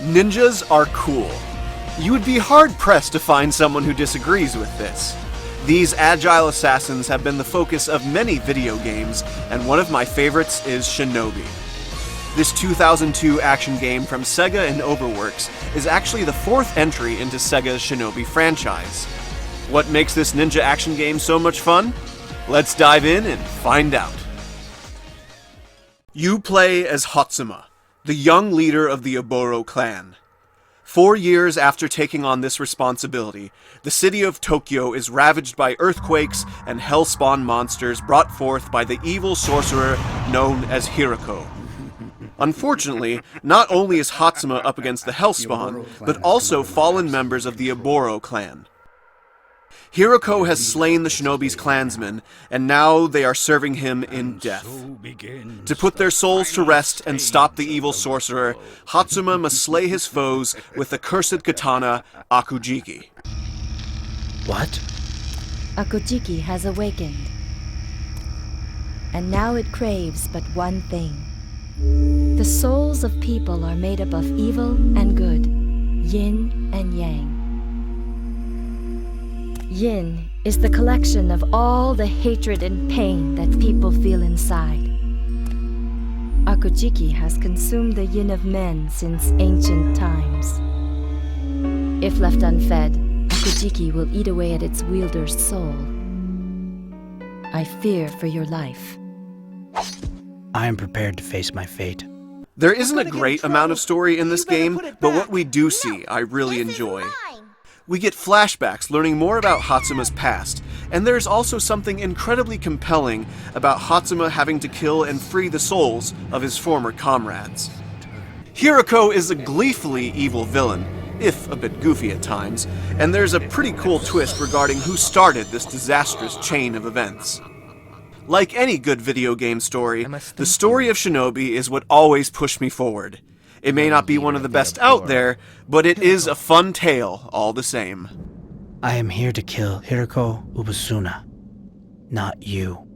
Ninjas are cool. You would be hard-pressed to find someone who disagrees with this. These agile assassins have been the focus of many video games, and one of my favorites is Shinobi. This 2002 action game from Sega and Overworks is actually the fourth entry into Sega's Shinobi franchise. What makes this ninja action game so much fun? Let's dive in and find out. You play as Hatsuma, the young leader of the Oboro clan. 4 years after taking on this responsibility, the city of Tokyo is ravaged by earthquakes and hellspawn monsters brought forth by the evil sorcerer known as Hiroko. Unfortunately, not only is Hatsuma up against the hellspawn, but also fallen members of the Oboro clan. Hiroko has slain the Shinobi's clansmen, and now they are serving him in death. To put their souls to rest and stop the evil sorcerer, Hatsuma must slay his foes with the cursed katana, Akujiki. What? Akujiki has awakened. And now it craves but one thing. The souls of people are made up of evil and good, yin and yang. Yin is the collection of all the hatred and pain that people feel inside. Akujiki has consumed the yin of men since ancient times. If left unfed, Akujiki will eat away at its wielder's soul. I fear for your life. I am prepared to face my fate. There isn't a great amount of story in this game, but what we do see, I really enjoy. We get flashbacks learning more about Hatsuma's past, and there's also something incredibly compelling about Hatsuma having to kill and free the souls of his former comrades. Hiroko is a gleefully evil villain, if a bit goofy at times, and there's a pretty cool twist regarding who started this disastrous chain of events. Like any good video game story, the story of Shinobi is what always pushed me forward. It may not be one of the best out there, but it is a fun tale all the same. I am here to kill Hiroko Ubusuna, not you.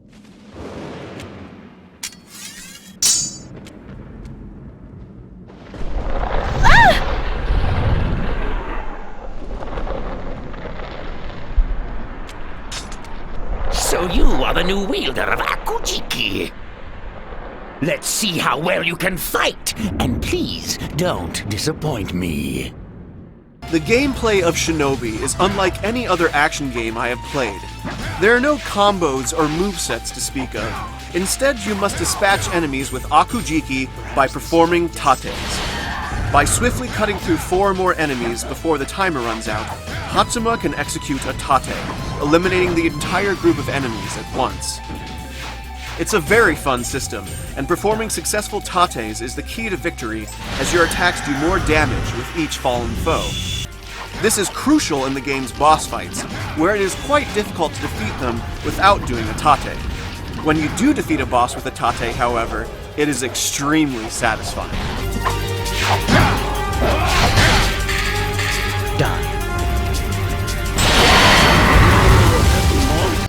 So you are the new wielder of Akujiki. Let's see how well you can fight, and please don't disappoint me. The gameplay of Shinobi is unlike any other action game I have played. There are no combos or movesets to speak of. Instead, you must dispatch enemies with Akujiki by performing tates. By swiftly cutting through 4 more enemies before the timer runs out, Hatsuma can execute a tate, eliminating the entire group of enemies at once. It's a very fun system, and performing successful tates is the key to victory, as your attacks do more damage with each fallen foe. This is crucial in the game's boss fights, where it is quite difficult to defeat them without doing a tate. When you do defeat a boss with a tate, however, it is extremely satisfying. Done.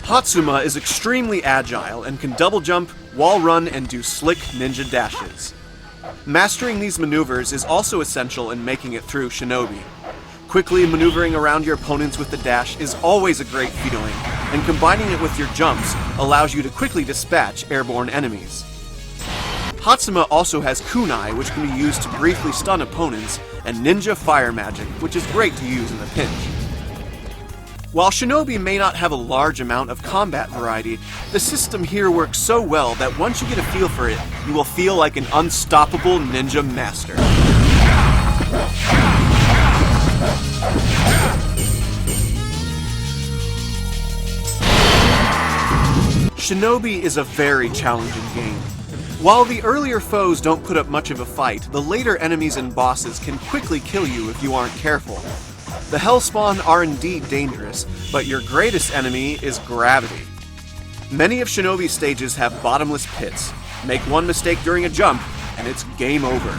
Hatsuma is extremely agile and can double jump, wall run, and do slick ninja dashes. Mastering these maneuvers is also essential in making it through Shinobi. Quickly maneuvering around your opponents with the dash is always a great feeling, and combining it with your jumps allows you to quickly dispatch airborne enemies. Hatsuma also has kunai, which can be used to briefly stun opponents, and ninja fire magic, which is great to use in a pinch. While Shinobi may not have a large amount of combat variety, the system here works so well that once you get a feel for it, you will feel like an unstoppable ninja master. Shinobi is a very challenging game. While the earlier foes don't put up much of a fight, the later enemies and bosses can quickly kill you if you aren't careful. The hellspawn are indeed dangerous, but your greatest enemy is gravity. Many of Shinobi's stages have bottomless pits. Make one mistake during a jump, and it's game over.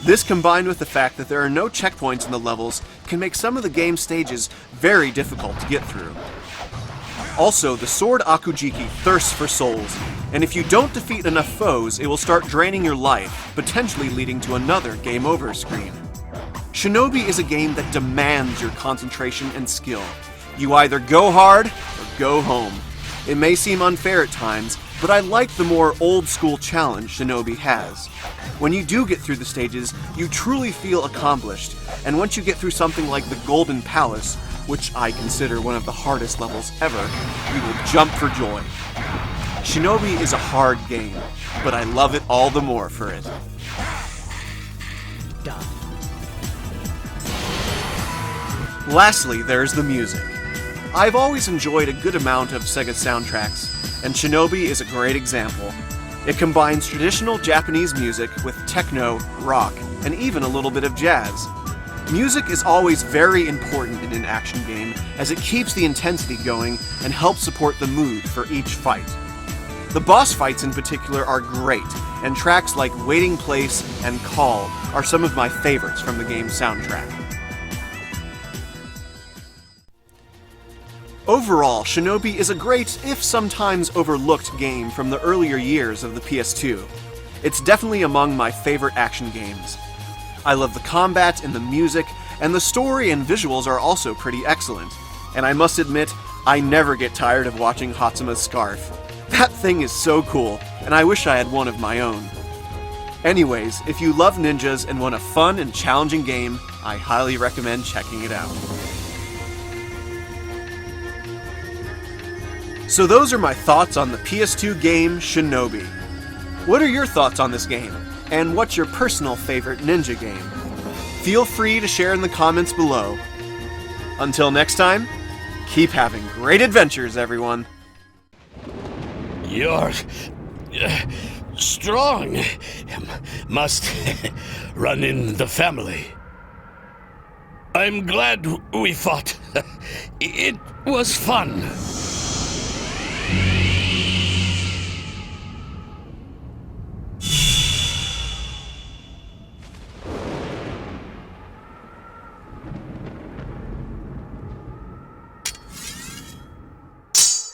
This, combined with the fact that there are no checkpoints in the levels, can make some of the game stages very difficult to get through. Also, the sword Akujiki thirsts for souls, and if you don't defeat enough foes, it will start draining your life, potentially leading to another game over screen. Shinobi is a game that demands your concentration and skill. You either go hard or go home. It may seem unfair at times, but I like the more old-school challenge Shinobi has. When you do get through the stages, you truly feel accomplished, and once you get through something like the Golden Palace, which I consider one of the hardest levels ever, you will jump for joy. Shinobi is a hard game, but I love it all the more for it. Lastly, there's the music. I've always enjoyed a good amount of Sega soundtracks, and Shinobi is a great example. It combines traditional Japanese music with techno, rock, and even a little bit of jazz. Music is always very important in an action game, as it keeps the intensity going and helps support the mood for each fight. The boss fights in particular are great, and tracks like Waiting Place and Call are some of my favorites from the game's soundtrack. Overall, Shinobi is a great, if sometimes overlooked, game from the earlier years of the PS2. It's definitely among my favorite action games. I love the combat and the music, and the story and visuals are also pretty excellent. And I must admit, I never get tired of watching Hatsuma's scarf. That thing is so cool, and I wish I had one of my own. Anyways, if you love ninjas and want a fun and challenging game, I highly recommend checking it out. So those are my thoughts on the PS2 game Shinobi. What are your thoughts on this game? And what's your personal favorite ninja game? Feel free to share in the comments below. Until next time, keep having great adventures, everyone. You're strong. Must run in the family. I'm glad we fought. It was fun.